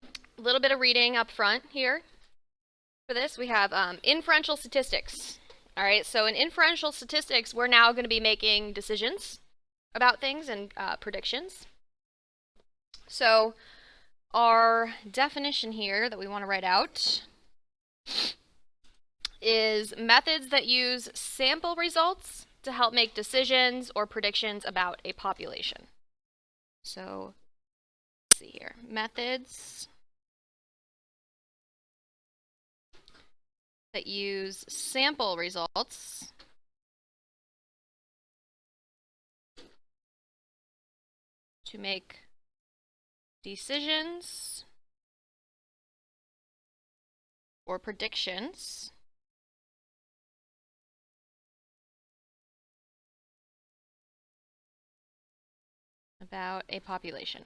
A little bit of reading up front here. For this, we have inferential statistics. All right, so in inferential statistics, we're now going to be making decisions about things and predictions. So our definition here that we want to write out is methods that use sample results to help make decisions or predictions about a population. So let's see here. Methods that use sample results to make decisions or predictions about a population.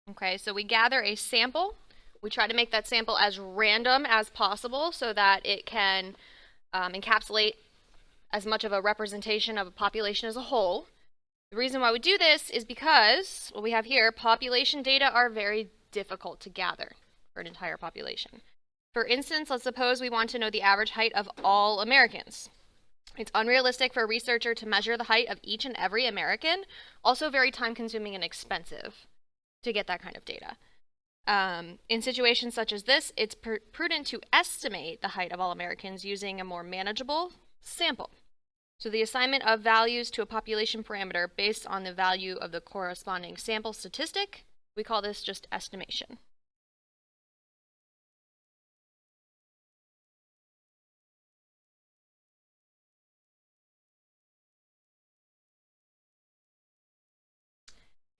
Okay, so we gather a sample. We try to make that sample as random as possible so that it can encapsulate as much of a representation of a population as a whole. The reason why we do this is because what we have here, population data are very difficult to gather for an entire population. For instance, let's suppose we want to know the average height of all Americans. It's unrealistic for a researcher to measure the height of each and every American, also very time-consuming and expensive to get that kind of data. In situations such as this, it's prudent to estimate the height of all Americans using a more manageable sample. So the assignment of values to a population parameter based on the value of the corresponding sample statistic, we call this just estimation.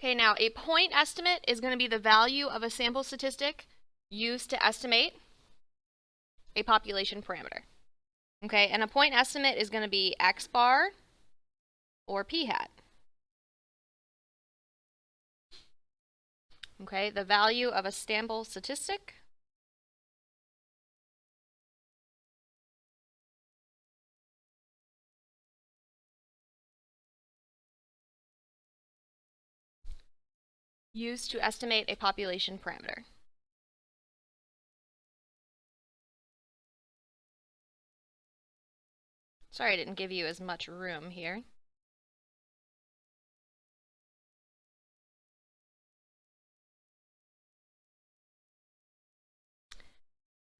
Okay, now a point estimate is going to be the value of a sample statistic used to estimate a population parameter. Okay, and a point estimate is going to be x bar or p hat. Okay, the value of a sample statistic used to estimate a population parameter. Sorry I didn't give you as much room here.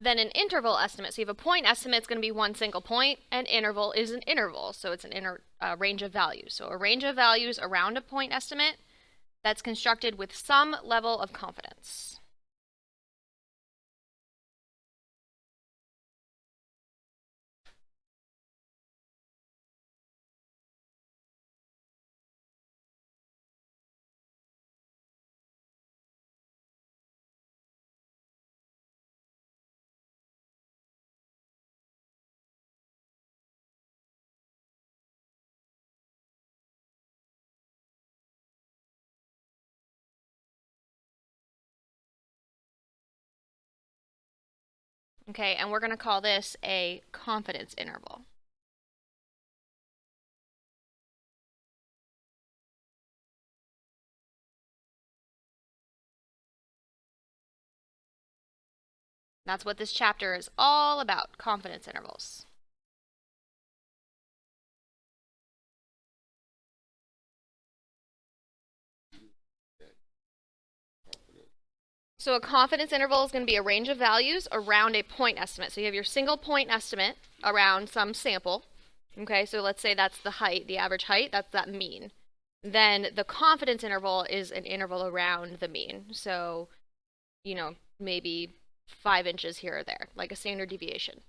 Then an interval estimate. So you have a point estimate, it's going to be one single point. An interval is an interval, so it's an range of values. So a range of values around a point estimate that's constructed with some level of confidence. Okay, and we're going to call this a confidence interval. That's what this chapter is all about, confidence intervals. So a confidence interval is going to be a range of values around a point estimate. So you have your single point estimate around some sample. Okay, so let's say that's the height, the average height, that's that mean. Then the confidence interval is an interval around the mean. So, you know, maybe 5 inches here or there, like a standard deviation.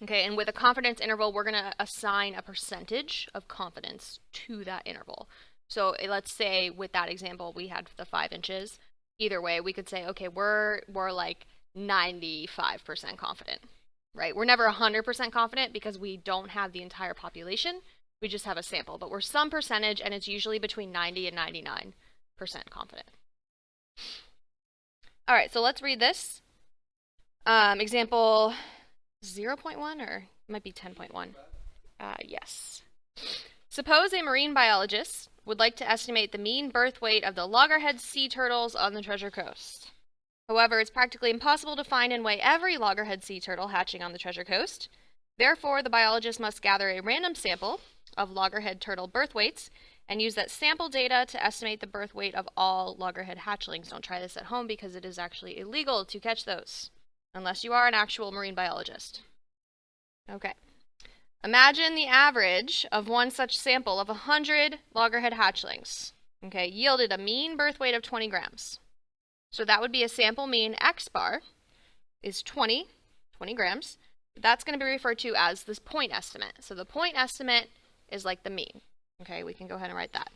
Okay, and with a confidence interval, we're going to assign a percentage of confidence to that interval. So let's say with that example, we had the 5 inches. Either way, we could say, okay, we're like 95% confident, right? We're never 100% confident because we don't have the entire population. We just have a sample, but we're some percentage, and it's usually between 90 and 99% confident. All right, so let's read this. Example 0.1, or it might be 10.1. Yes. Suppose a marine biologist would like to estimate the mean birth weight of the loggerhead sea turtles on the Treasure Coast. However, it's practically impossible to find and weigh every loggerhead sea turtle hatching on the Treasure Coast. Therefore, the biologist must gather a random sample of loggerhead turtle birth weights and use that sample data to estimate the birth weight of all loggerhead hatchlings. Don't try this at home because it is actually illegal to catch those, unless you are an actual marine biologist. Okay. Imagine the average of one such sample of 100 loggerhead hatchlings, okay, yielded a mean birth weight of 20 grams. So that would be a sample mean X bar is 20 grams. That's going to be referred to as this point estimate. So the point estimate is like the mean. Okay, we can go ahead and write that.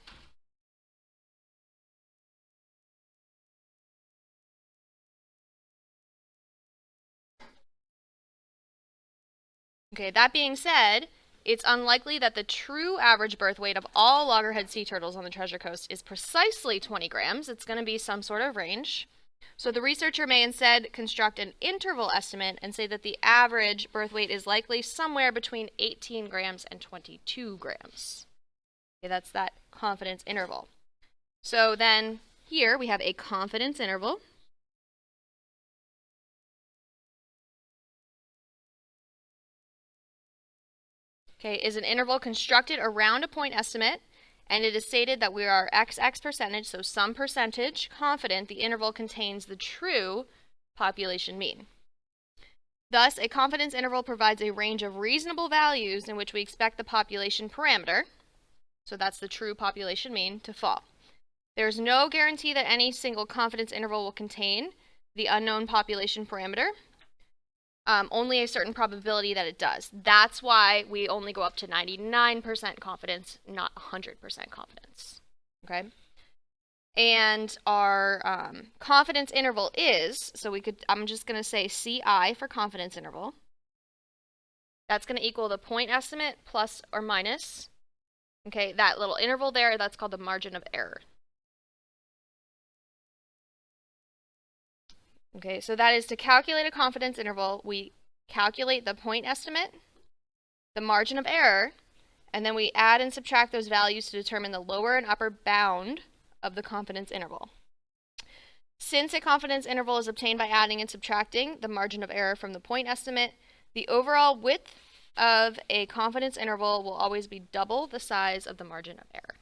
Okay, that being said, it's unlikely that the true average birth weight of all loggerhead sea turtles on the Treasure Coast is precisely 20 grams. It's going to be some sort of range. So the researcher may instead construct an interval estimate and say that the average birth weight is likely somewhere between 18 grams and 22 grams. Okay, that's that confidence interval. So then here we have a confidence interval. Okay, is an interval constructed around a point estimate, and it is stated that we are XX percentage, so some percentage, confident the interval contains the true population mean. Thus, a confidence interval provides a range of reasonable values in which we expect the population parameter, so that's the true population mean, to fall. There is no guarantee that any single confidence interval will contain the unknown population parameter. Only a certain probability that it does. That's why we only go up to 99% confidence, not 100% confidence. Okay? And our confidence interval is, so I'm just going to say CI for confidence interval. That's going to equal the point estimate plus or minus. Okay, that little interval there, that's called the margin of error. Okay, so that is to calculate a confidence interval, we calculate the point estimate, the margin of error, and then we add and subtract those values to determine the lower and upper bound of the confidence interval. Since a confidence interval is obtained by adding and subtracting the margin of error from the point estimate, the overall width of a confidence interval will always be double the size of the margin of error.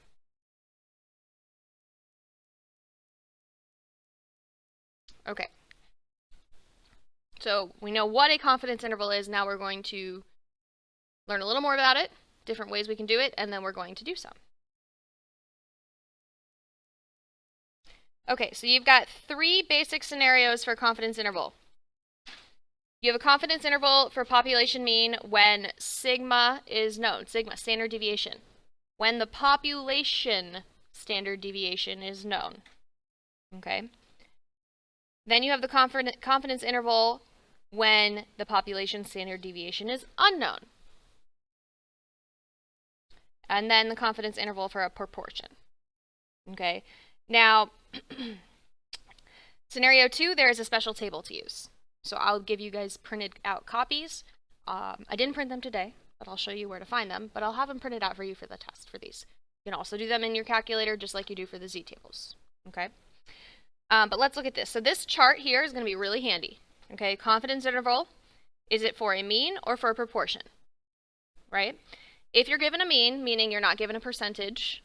Okay. So we know what a confidence interval is. Now we're going to learn a little more about it, different ways we can do it, and then we're going to do some. Okay, so you've got 3 basic scenarios for a confidence interval. You have a confidence interval for population mean when sigma is known, sigma, standard deviation. When the population standard deviation is known. Okay? Then you have the confidence interval when the population standard deviation is unknown. And then the confidence interval for a proportion. Okay? Now, scenario 2, there is a special table to use. So I'll give you guys printed out copies. I didn't print them today, but I'll show you where to find them. But I'll have them printed out for you for the test for these. You can also do them in your calculator just like you do for the z-tables. Okay? But let's look at this. So this chart here is going to be really handy. Okay, confidence interval, is it for a mean or for a proportion? Right? If you're given a mean, meaning you're not given a percentage,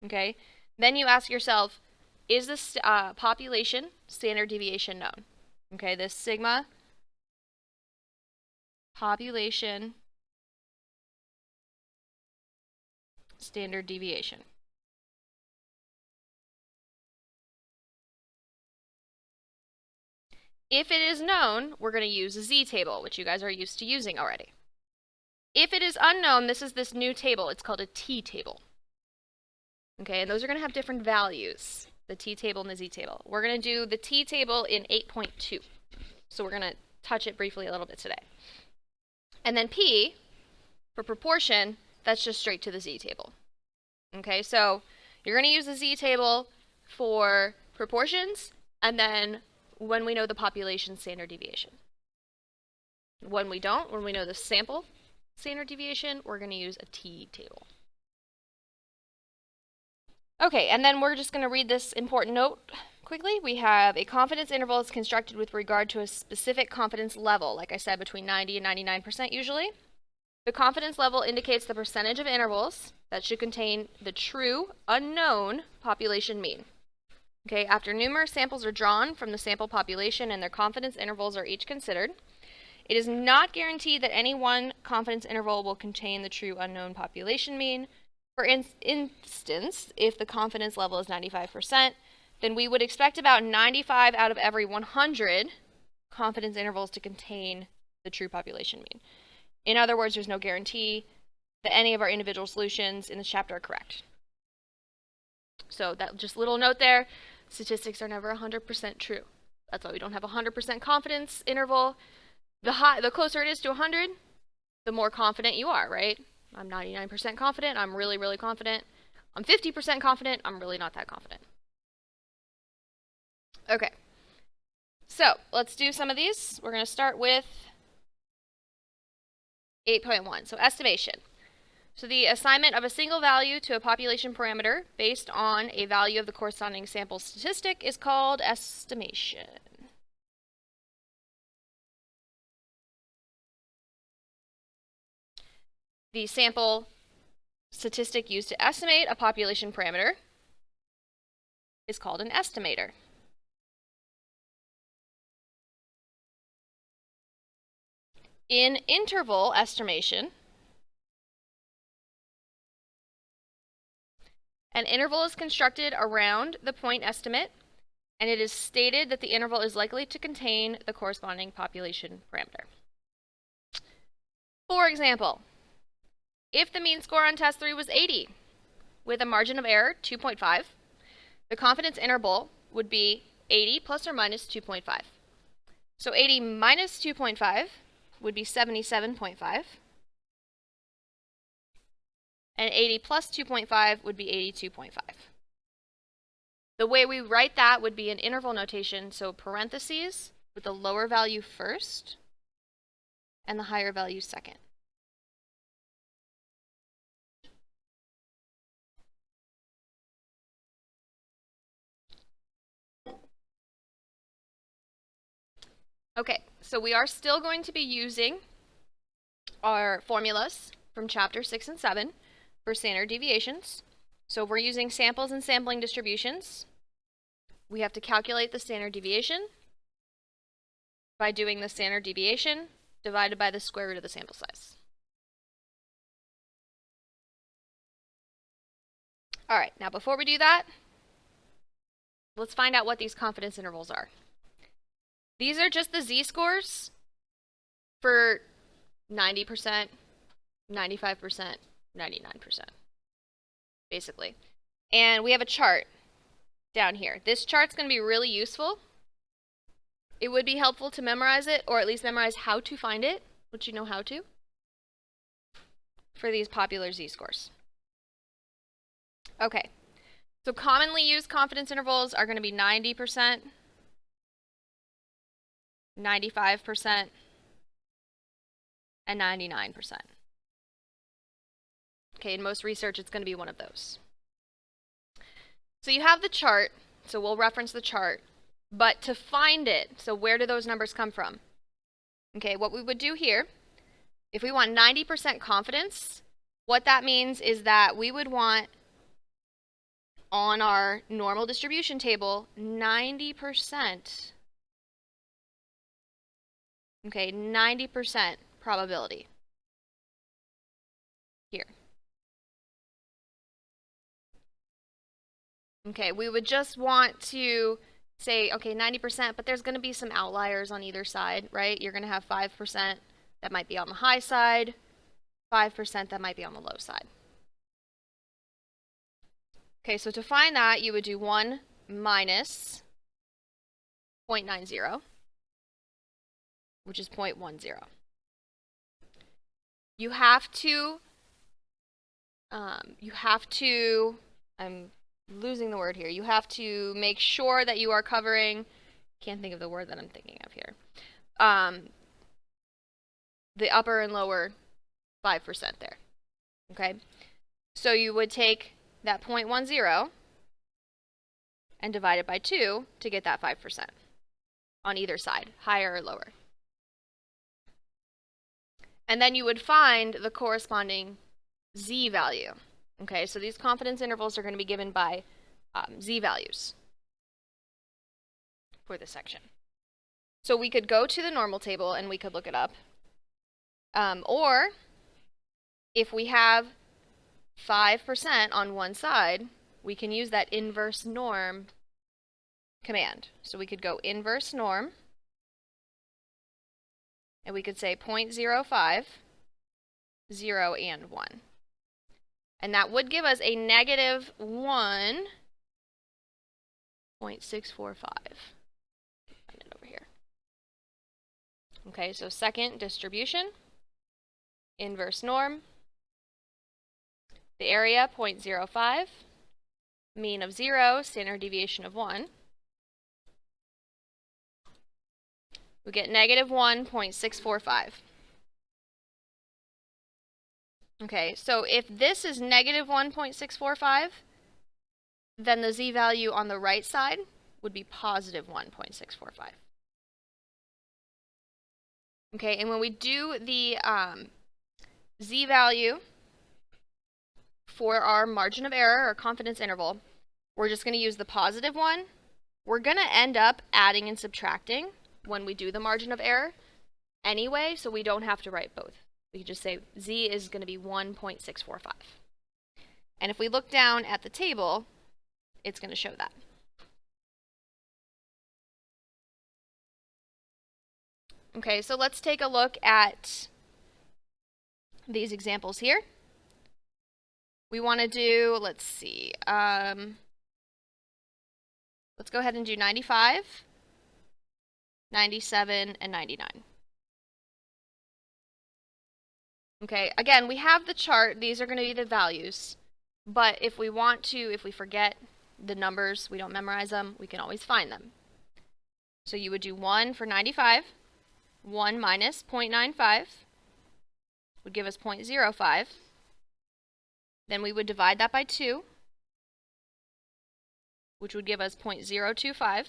okay, then you ask yourself, is this population standard deviation known? Okay, this sigma population standard deviation. If it is known, we're going to use a z-table, which you guys are used to using already. If it is unknown, this is this new table. It's called a t-table. Okay, and those are going to have different values, the t-table and the z-table. We're going to do the t-table in 8.2. So we're going to touch it briefly a little bit today. And then p, for proportion, that's just straight to the z-table. Okay, so you're going to use the z-table for proportions, and then when we know the population standard deviation. When we don't, when we know the sample standard deviation, we're going to use a t-table. Okay, and then we're just going to read this important note quickly. We have a confidence interval is constructed with regard to a specific confidence level, like I said, between 90 and 99% usually. The confidence level indicates the percentage of intervals that should contain the true unknown population mean. Okay, after numerous samples are drawn from the sample population and their confidence intervals are each considered, it is not guaranteed that any one confidence interval will contain the true unknown population mean. For instance, if the confidence level is 95%, then we would expect about 95 out of every 100 confidence intervals to contain the true population mean. In other words, there's no guarantee that any of our individual solutions in this chapter are correct. So that just little note there, statistics are never 100% true. That's why we don't have a 100% confidence interval. The closer it is to 100, the more confident you are, right? I'm 99% confident, I'm really, really confident. I'm 50% confident, I'm really not that confident. Okay, so let's do some of these. We're going to start with 8.1, so estimation. So the assignment of a single value to a population parameter based on a value of the corresponding sample statistic is called estimation. The sample statistic used to estimate a population parameter is called an estimator. In interval estimation, an interval is constructed around the point estimate, and it is stated that the interval is likely to contain the corresponding population parameter. For example, if the mean score on test 3 was 80, with a margin of error 2.5, the confidence interval would be 80 plus or minus 2.5. So 80 minus 2.5 would be 77.5, and 80 plus 2.5 would be 82.5. The way we write that would be an interval notation, so parentheses with the lower value first and the higher value second. Okay, so we are still going to be using our formulas from chapter 6 and 7 for standard deviations. So if we're using samples and sampling distributions, we have to calculate the standard deviation by doing the standard deviation divided by the square root of the sample size. All right, now before we do that, let's find out what these confidence intervals are. These are just the z-scores for 90%, 95%, 99%, basically. And we have a chart down here. This chart's going to be really useful. It would be helpful to memorize it, or at least memorize how to find it, which you know how to, for these popular z-scores. Okay, so commonly used confidence intervals are going to be 90%, 95%, and 99%. Okay, in most research, it's going to be one of those. So you have the chart, so we'll reference the chart, but to find it, so where do those numbers come from? Okay, what we would do here, if we want 90% confidence, what that means is that we would want on our normal distribution table 90%. Okay, 90% probability here. Okay, we would just want to say, okay, 90%, but there's going to be some outliers on either side, right? You're going to have 5% that might be on the high side, 5% that might be on the low side. Okay, so to find that, you would do 1 minus 0.90, which is 0.10. You have to, I'm losing the word here. You have to make sure that you are covering, can't think of the word that I'm thinking of here, the upper and lower 5% there, okay? So you would take that 0.10 and divide it by 2 to get that 5% on either side, higher or lower. And then you would find the corresponding z value. Okay, so these confidence intervals are going to be given by z values for this section. So we could go to the normal table and we could look it up. Or if we have 5% on one side, we can use that inverse norm command. So we could go inverse norm, and we could say 0.05, 0, and 1. And that would give us a negative 1.645. Find it over here. Okay, so second distribution, inverse norm, the area 0.05, mean of 0, standard deviation of 1. We get negative 1.645. Okay, so if this is negative 1.645, then the z value on the right side would be positive 1.645. Okay, and when we do the z value for our margin of error or confidence interval, we're just going to use the positive one. We're going to end up adding and subtracting when we do the margin of error anyway, so we don't have to write both. We can just say z is going to be 1.645. And if we look down at the table, it's going to show that. Okay, so let's take a look at these examples here. We want to do, let's see, let's go ahead and do 95, 97, and 99. Okay, again, we have the chart. These are going to be the values. But if we want to, if we forget the numbers, we don't memorize them, we can always find them. So you would do 1 for 95. 1 minus 0.95 would give us 0.05. Then we would divide that by 2, which would give us 0.025,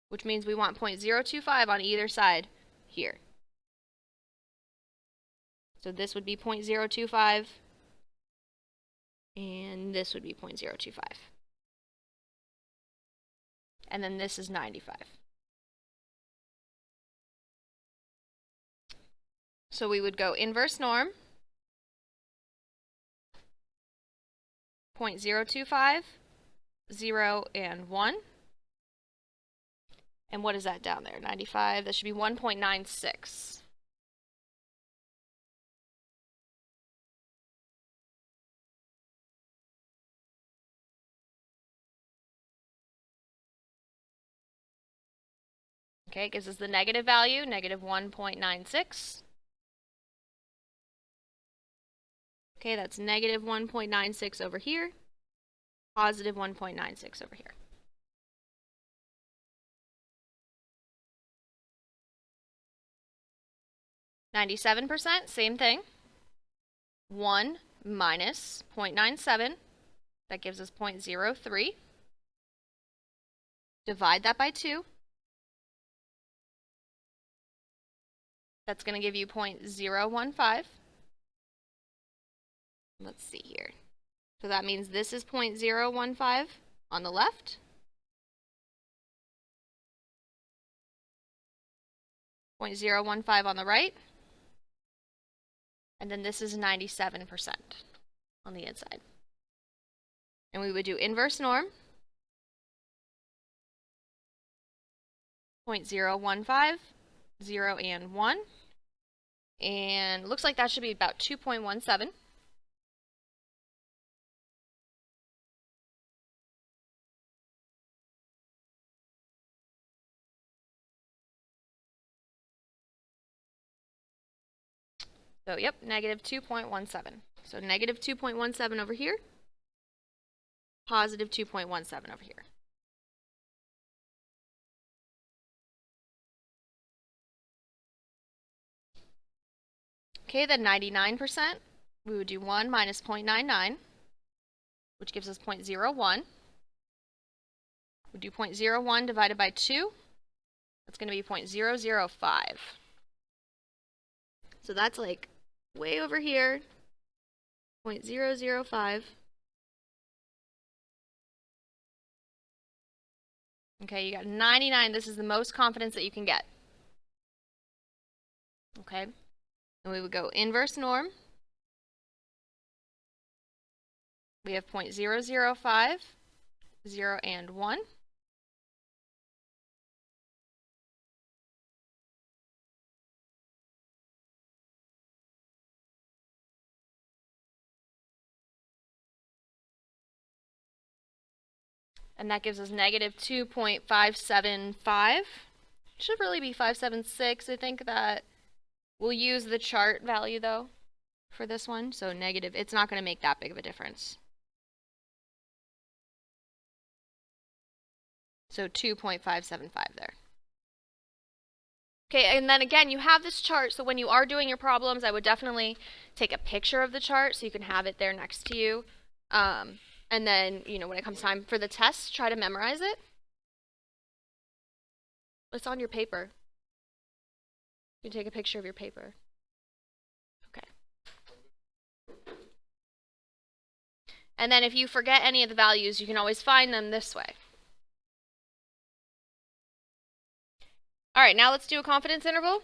which means we want 0.025 on either side here. So this would be 0.025, and this would be 0.025. And then this is 95. So we would go inverse norm, 0.025, 0, and 1. And what is that down there? 95, that should be 1.96. Okay, it gives us the negative value, negative 1.96. Okay, that's negative 1.96 over here, positive 1.96 over here. %, same thing. 1 minus 0.97, that gives us 0.03. Divide that by 2. That's going to give you 0.015. Let's see here. So that means this is 0.015 on the left. 0.015 on the right. And then this is 97% on the inside. And we would do inverse norm. 0.015, 0, and 1. And it looks like that should be about 2.17. So, yep, negative 2.17. So, negative 2.17 over here, positive 2.17 over here. Okay, then 99%, we would do 1 minus 0.99, which gives us 0.01. We do 0.01 divided by 2. That's going to be 0.005. So that's like way over here, 0.005. Okay, you got 99. This is the most confidence that you can get. Okay, and we would go inverse norm. We have 0.005, 0 and 1. And that gives us negative 2.575. Should really be 576. I think that we'll use the chart value though for this one. So negative, it's not going to make that big of a difference. So 2.575 there. Okay, and then again, you have this chart, so when you are doing your problems, I would definitely take a picture of the chart so you can have it there next to you. And then, when it comes time for the test, try to memorize it. It's on your paper. You can take a picture of your paper. Okay. And then if you forget any of the values, you can always find them this way. All right, now let's do a confidence interval.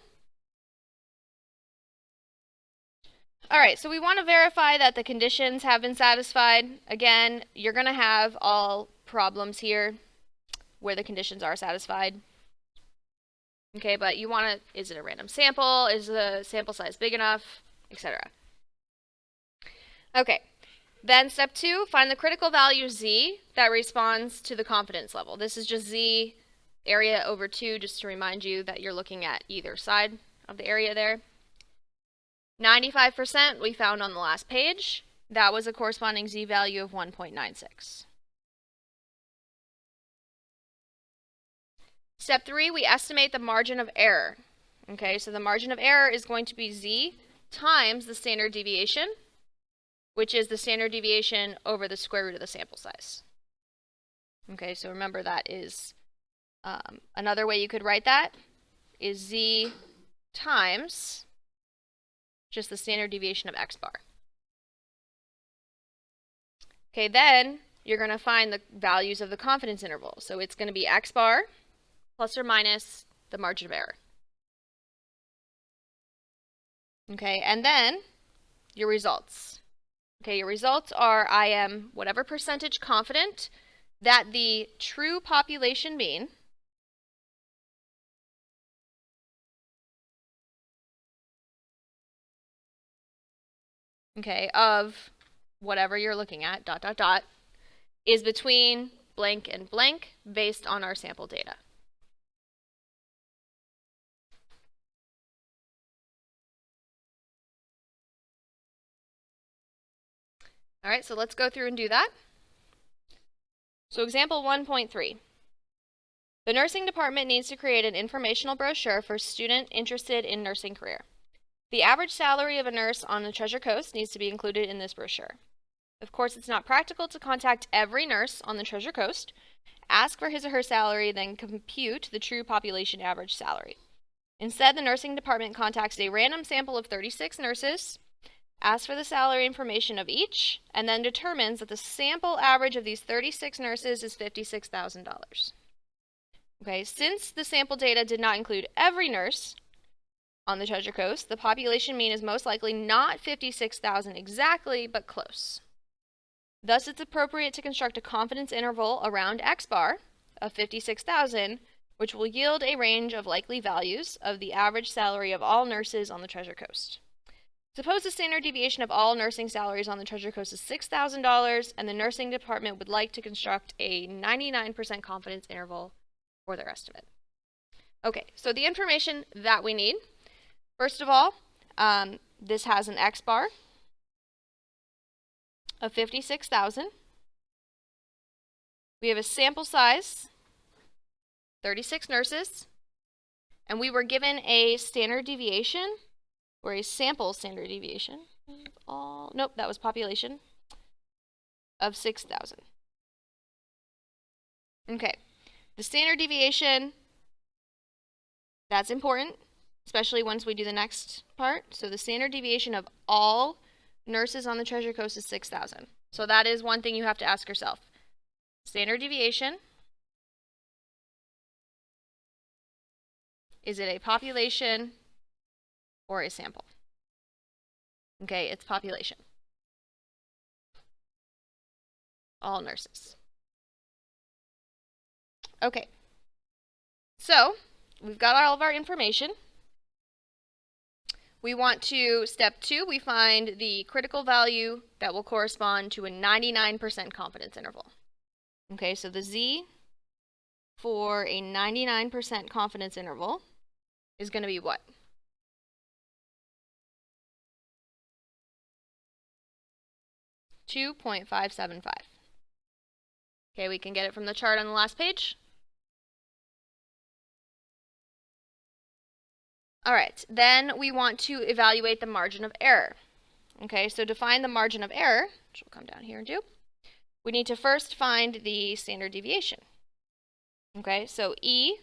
All right, so we want to verify that the conditions have been satisfied. Again, you're going to have all problems here where the conditions are satisfied. Okay, but you want to, is it a random sample? Is the sample size big enough? Etc. Okay, then step 2, find the critical value z that responds to the confidence level. This is just z area over 2, just to remind you that you're looking at either side of the area there. 95% we found on the last page. That was a corresponding z-value of 1.96. Step 3, we estimate the margin of error. Okay, so the margin of error is going to be z times the standard deviation, which is the standard deviation over the square root of the sample size. Okay, so remember that is another way you could write that is z times just the standard deviation of x bar. Okay, then you're going to find the values of the confidence interval. So it's going to be x bar plus or minus the margin of error. Okay, and then your results. Okay, your results are I am whatever percentage confident that the true population mean of whatever you're looking at, ... is between blank and blank based on our sample data. All right, so let's go through and do that. So example 1.3. The nursing department needs to create an informational brochure for a student interested in nursing career. The average salary of a nurse on the Treasure Coast needs to be included in this brochure. Of course, it's not practical to contact every nurse on the Treasure Coast, ask for his or her salary, then compute the true population average salary. Instead, the nursing department contacts a random sample of 36 nurses, asks for the salary information of each, and then determines that the sample average of these 36 nurses is $56,000. Okay, since the sample data did not include every nurse on the Treasure Coast, the population mean is most likely not 56,000 exactly, but close. Thus, it's appropriate to construct a confidence interval around x bar of 56,000, which will yield a range of likely values of the average salary of all nurses on the Treasure Coast. Suppose the standard deviation of all nursing salaries on the Treasure Coast is $6,000, and the nursing department would like to construct a 99% confidence interval for their estimate. Okay, so the information that we need, first of all, this has an x bar of 56,000. We have a sample size, 36 nurses, and we were given a standard deviation, or a sample standard deviation, nope, that was population, of 6,000. Okay, The standard deviation, that's important, especially once we do the next part. So the standard deviation of all nurses on the Treasure Coast is 6,000. So that is one thing you have to ask yourself. Standard deviation, is it a population or a sample? Okay, it's population. All nurses. Okay, so we've got all of our information. We want to, step 2, we find the critical value that will correspond to a 99% confidence interval. Okay, so the Z for a 99% confidence interval is going to be what? .575. Okay, we can get it from the chart on the last page. All right, then we want to evaluate the margin of error. Okay, so to find the margin of error, which we'll come down here and do, we need to first find the standard deviation. Okay, so E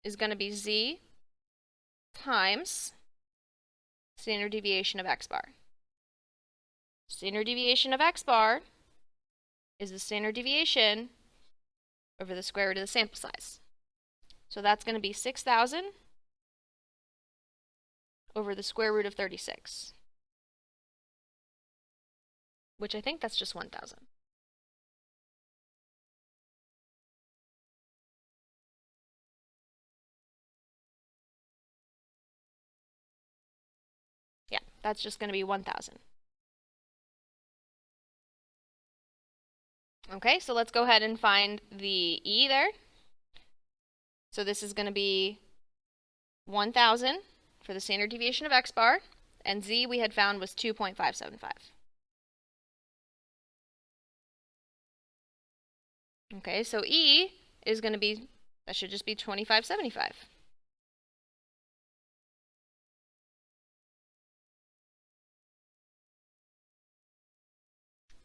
is going to be Z times standard deviation of X bar. Standard deviation of X bar is the standard deviation over the square root of the sample size. So that's going to be 6,000 over the square root of 36, which I think that's just 1,000. Yeah, that's just going to be 1,000. Okay, so let's go ahead and find the E there. So this is going to be 1,000 for the standard deviation of X bar, and Z we had found was 2.575. Okay, so E is going to be, that should just be 2575.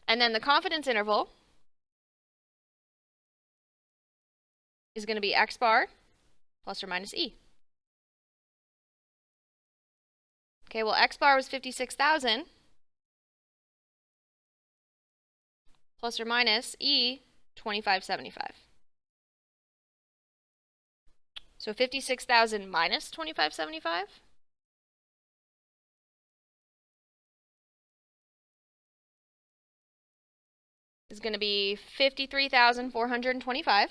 And then the confidence interval is going to be X bar plus or minus E. Okay, well, X bar was 56,000 plus or minus E 2575. So 56,000 minus 2575 is going to be 53,425.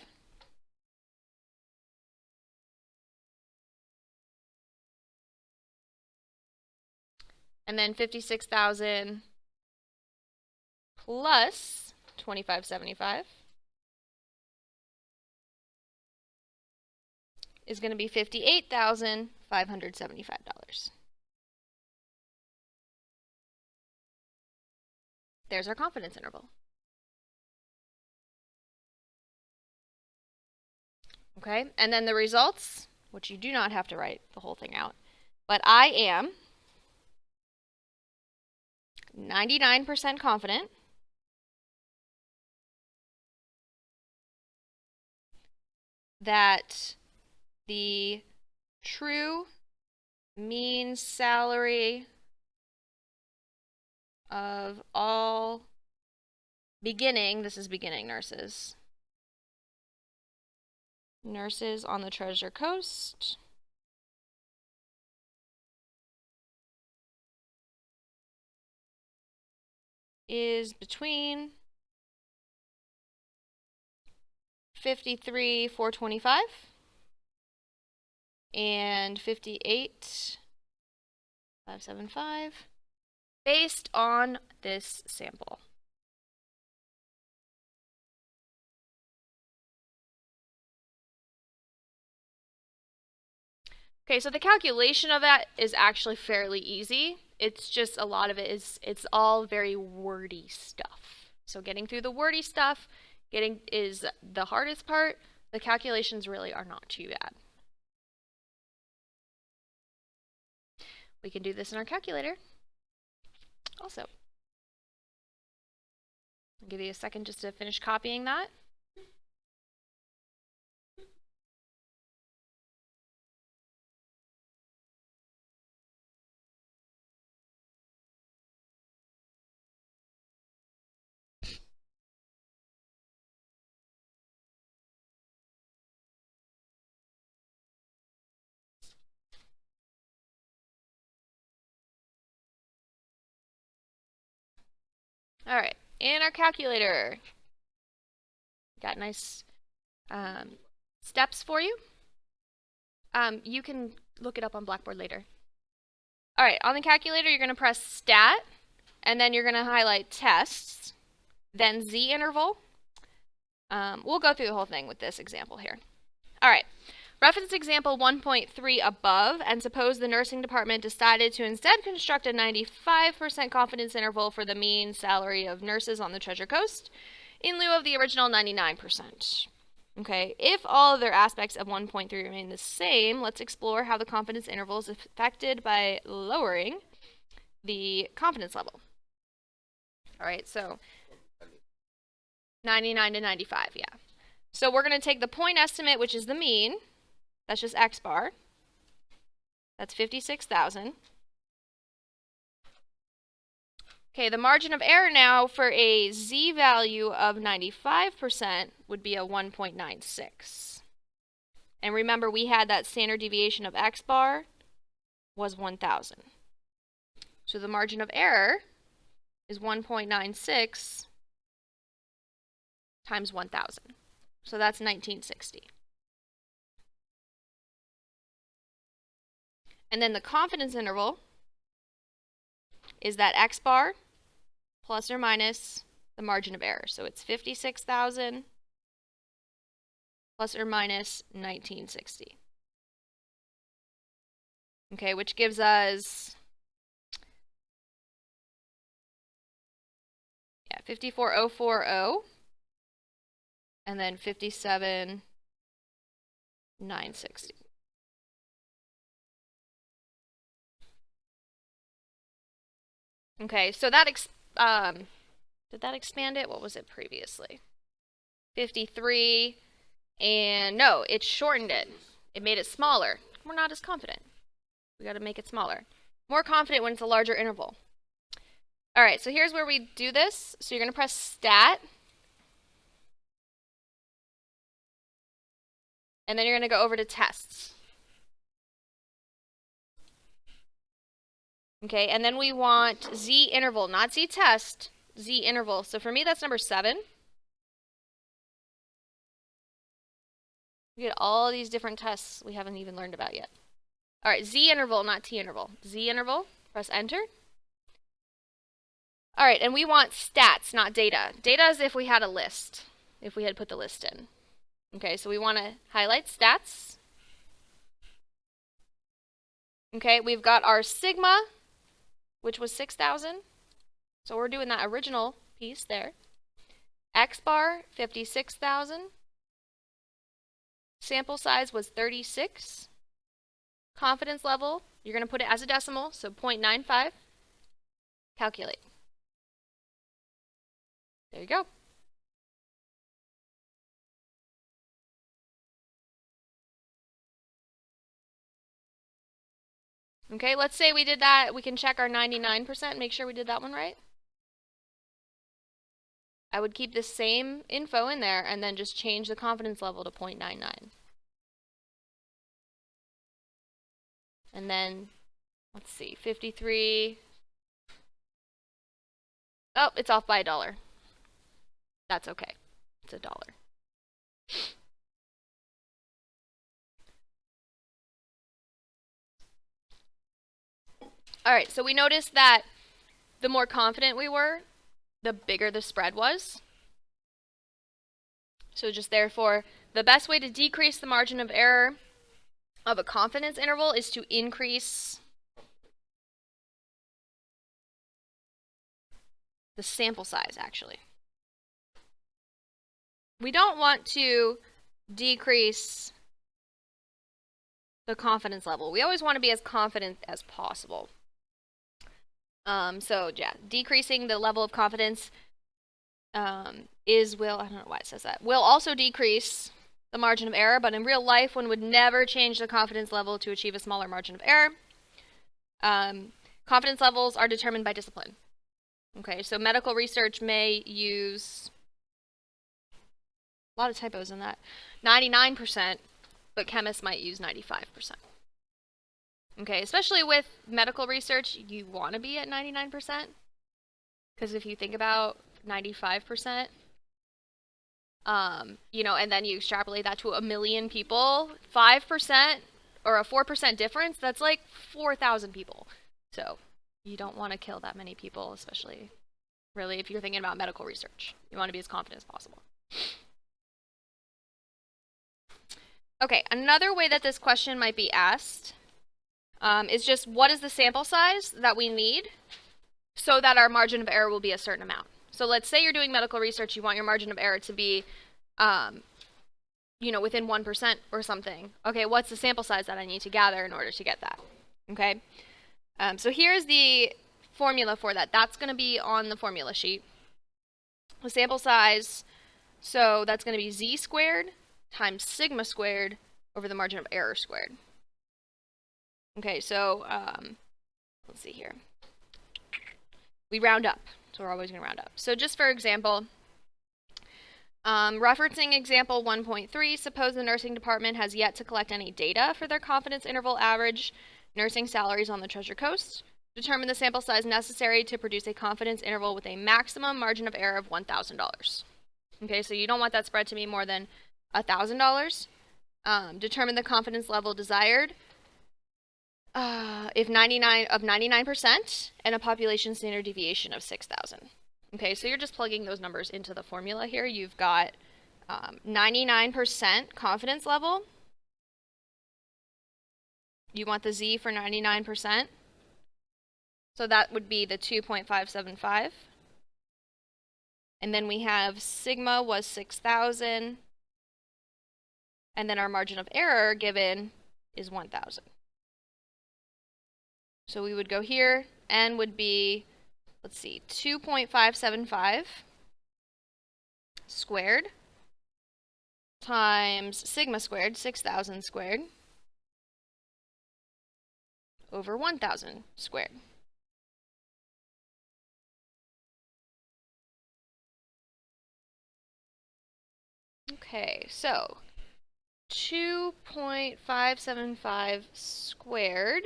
And then 56,000 plus 2575 is going to be $58,575. There's our confidence interval. Okay, and then the results, which you do not have to write the whole thing out, but I am 99% confident that the true mean salary of all beginning, this is beginning nurses on the Treasure Coast is between 53,425 and 58,575 based on this sample. Okay, so the calculation of that is actually fairly easy. It's just a lot of it it's all very wordy stuff. So getting through the wordy stuff is the hardest part. The calculations really are not too bad. We can do this in our calculator also. I'll give you a second just to finish copying that. All right, in our calculator, got nice steps for you. You can look it up on Blackboard later. All right, on the calculator, you're going to press stat, and then you're going to highlight tests, then Z interval. We'll go through the whole thing with this example here. All right, reference example 1.3 above, and suppose the nursing department decided to instead construct a 95% confidence interval for the mean salary of nurses on the Treasure Coast in lieu of the original 99%. Okay, if all other aspects of 1.3 remain the same, let's explore how the confidence interval is affected by lowering the confidence level. All right, so 99 to 95, yeah. So we're going to take the point estimate, which is the mean. That's just X bar. That's 56,000. Okay, the margin of error now for a Z value of 95% would be a 1.96. And remember, we had that standard deviation of X bar was 1,000. So the margin of error is 1.96 times 1,000. So that's 1960. And then the confidence interval is that X bar plus or minus the margin of error. So it's 56,000 plus or minus 1960. Okay, which gives us 54,040 and then 57,960. Okay, so that did that expand it? What was it previously? 53, and no, it shortened it. It made it smaller. We're not as confident. We got to make it smaller. More confident when it's a larger interval. All right, so here's where we do this. So you're going to press stat. And then you're going to go over to tests. Okay, and then we want Z interval, not Z test, Z interval. So for me, that's number 7. We get all these different tests we haven't even learned about yet. All right, Z interval, not T interval. Z interval, press enter. All right, and we want stats, not data. Data is if we had a list, if we had put the list in. Okay, so we want to highlight stats. Okay, we've got our sigma, which was 6,000. So we're doing that original piece there. X bar, 56,000. Sample size was 36. Confidence level, you're going to put it as a decimal, so 0.95. Calculate. There you go. Okay, let's say we did that. We can check our 99%, make sure we did that one right. I would keep the same info in there and then just change the confidence level to 0.99. And then, let's see, 53. Oh, it's off by $1. That's okay. It's $1. All right, so we noticed that the more confident we were, the bigger the spread was. So just therefore, the best way to decrease the margin of error of a confidence interval is to increase the sample size, actually. We don't want to decrease the confidence level. We always want to be as confident as possible. So yeah, decreasing the level of confidence I don't know why it says that, will also decrease the margin of error, but in real life, one would never change the confidence level to achieve a smaller margin of error. Confidence levels are determined by discipline. Okay, so medical research may use a lot of typos in that. 99%, but chemists might use 95%. Okay, especially with medical research, you want to be at 99%. Because if you think about 95%, you know, and then you extrapolate that to a million people, 5% or a 4% difference, that's like 4,000 people. So you don't want to kill that many people, especially really if you're thinking about medical research. You want to be as confident as possible. Okay, another way that this question might be asked is just what is the sample size that we need so that our margin of error will be a certain amount. So let's say you're doing medical research, you want your margin of error to be, you know, within 1% or something. Okay, what's the sample size that I need to gather in order to get that? Okay, so here's the formula for that. That's going to be on the formula sheet. The sample size, so that's going to be z squared times sigma squared over the margin of error squared. Okay, so let's see here. We round up, so we're always going to round up. So just for example, referencing example 1.3, suppose the nursing department has yet to collect any data for their confidence interval average nursing salaries on the Treasure Coast. Determine the sample size necessary to produce a confidence interval with a maximum margin of error of $1,000. Okay, so you don't want that spread to be more than $1,000. Determine the confidence level desired if 99% and a population standard deviation of 6,000. Okay, so you're just plugging those numbers into the formula here. You've got 99% confidence level. You want the z for 99%. So that would be the 2.575. And then we have sigma was 6,000. And then our margin of error given is 1,000. So we would go here, n would be, let's see, 2.575 squared times sigma squared, 6,000 squared, over 1,000 squared. Okay, so 2.575 squared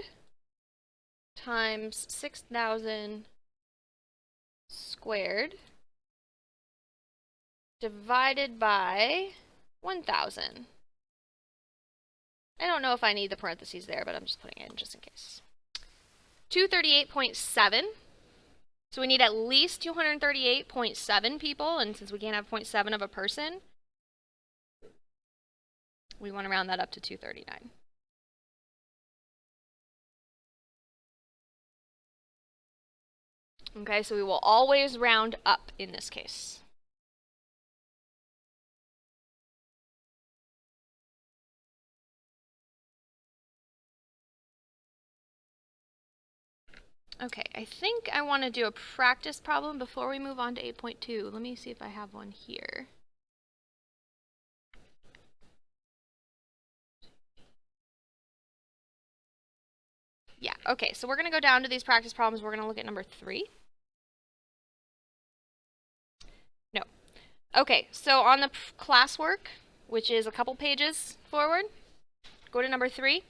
times 6,000 squared divided by 1,000. I don't know if I need the parentheses there, but I'm just putting it in just in case. 238.7. So we need at least 238.7 people, and since we can't have 0.7 of a person, we want to round that up to 239. Okay, so we will always round up in this case. Okay, I think I want to do a practice problem before we move on to 8.2. Let me see if I have one here. Yeah, okay, so we're going to go down to these practice problems. We're going to look at number 3. No. Okay, so on the classwork, which is a couple pages forward, go to number 3.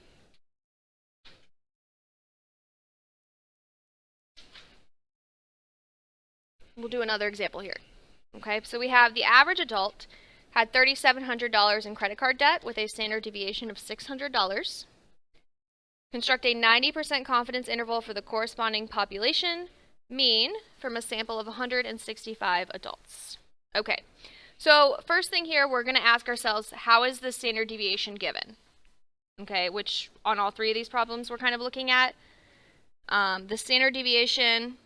We'll do another example here. Okay, so we have the average adult had $3,700 in credit card debt with a standard deviation of $600. Construct a 90% confidence interval for the corresponding population mean from a sample of 165 adults. Okay, so first thing here, we're going to ask ourselves, how is the standard deviation given? Okay, which on all 3 of these problems we're kind of looking at. The standard deviation,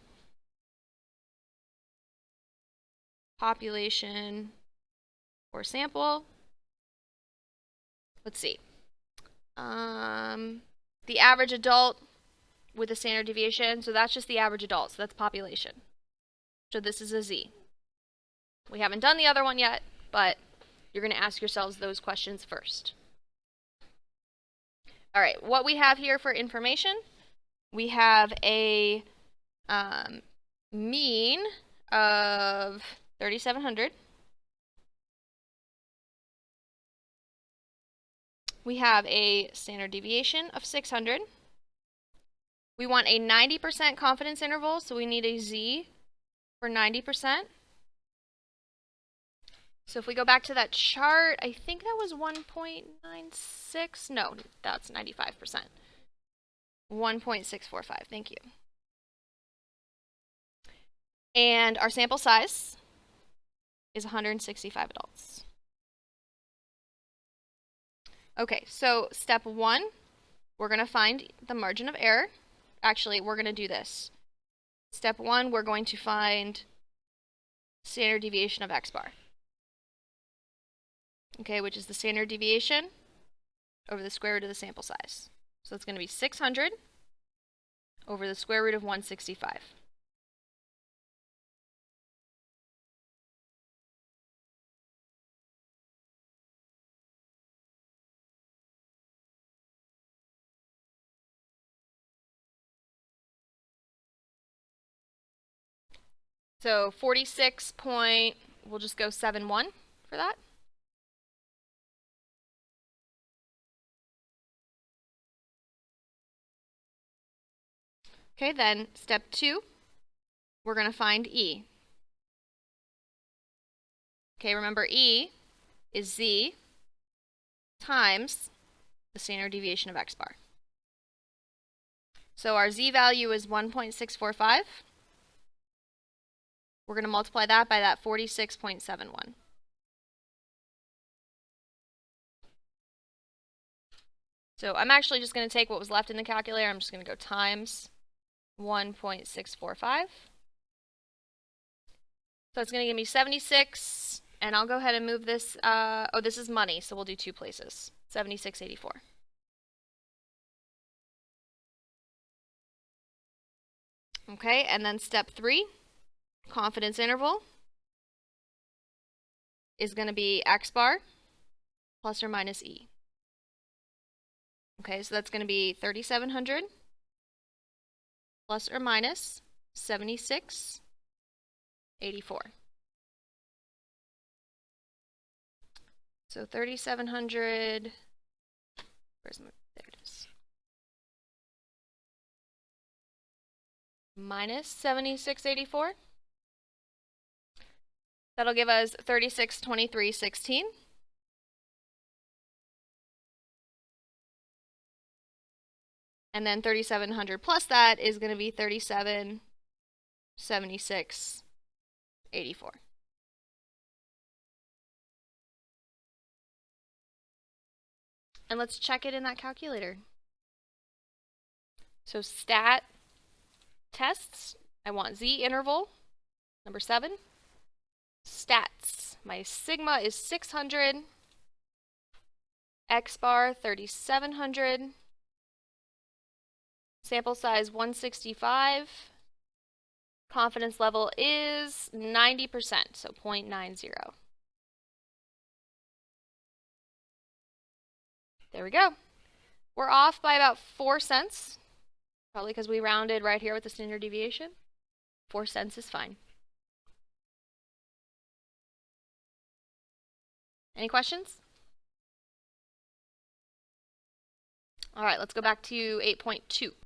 population, or sample. Let's see. The average adult with a standard deviation, so that's just the average adult, so that's population. So this is a z. We haven't done the other one yet, but you're going to ask yourselves those questions first. All right, what we have here for information, we have a mean of 3,700. We have a standard deviation of 600. We want a 90% confidence interval, so we need a z for 90%. So if we go back to that chart, I think that was 1.96. No, that's 95%. 1.645, thank you. And our sample size is 165 adults. Okay, so step 1, we're going to find the margin of error. Actually, we're going to do this. Step 1, we're going to find standard deviation of x bar. Okay, which is the standard deviation over the square root of the sample size. So it's going to be 600 over the square root of 165. So 46 point, we'll just go 71 for that. Okay, then step 2, we're going to find E. Okay, remember E is Z times the standard deviation of x bar. So our Z value is 1.645. We're going to multiply that by that 46.71. So I'm actually just going to take what was left in the calculator. I'm just going to go times 1.645. So it's going to give me 76, and I'll go ahead and move this. Oh, this is money, so we'll do 2 places. 76.84. Okay, and then step 3, confidence interval, is going to be x bar plus or minus E. Okay, so that's going to be 3,700 plus or minus 76.84. So 3,700, where's my, there it is, minus 76.84. That'll give us 3623.16. And then 3,700 plus that is going to be 3776.84. And let's check it in that calculator. So stat tests, I want Z interval, number 7. Stats, my sigma is 600, x bar 3,700, sample size 165, confidence level is 90%, so 0.90. There we go. We're off by about 4 cents, probably because we rounded right here with the standard deviation. 4 cents is fine. Any questions? All right, let's go back to 8.2.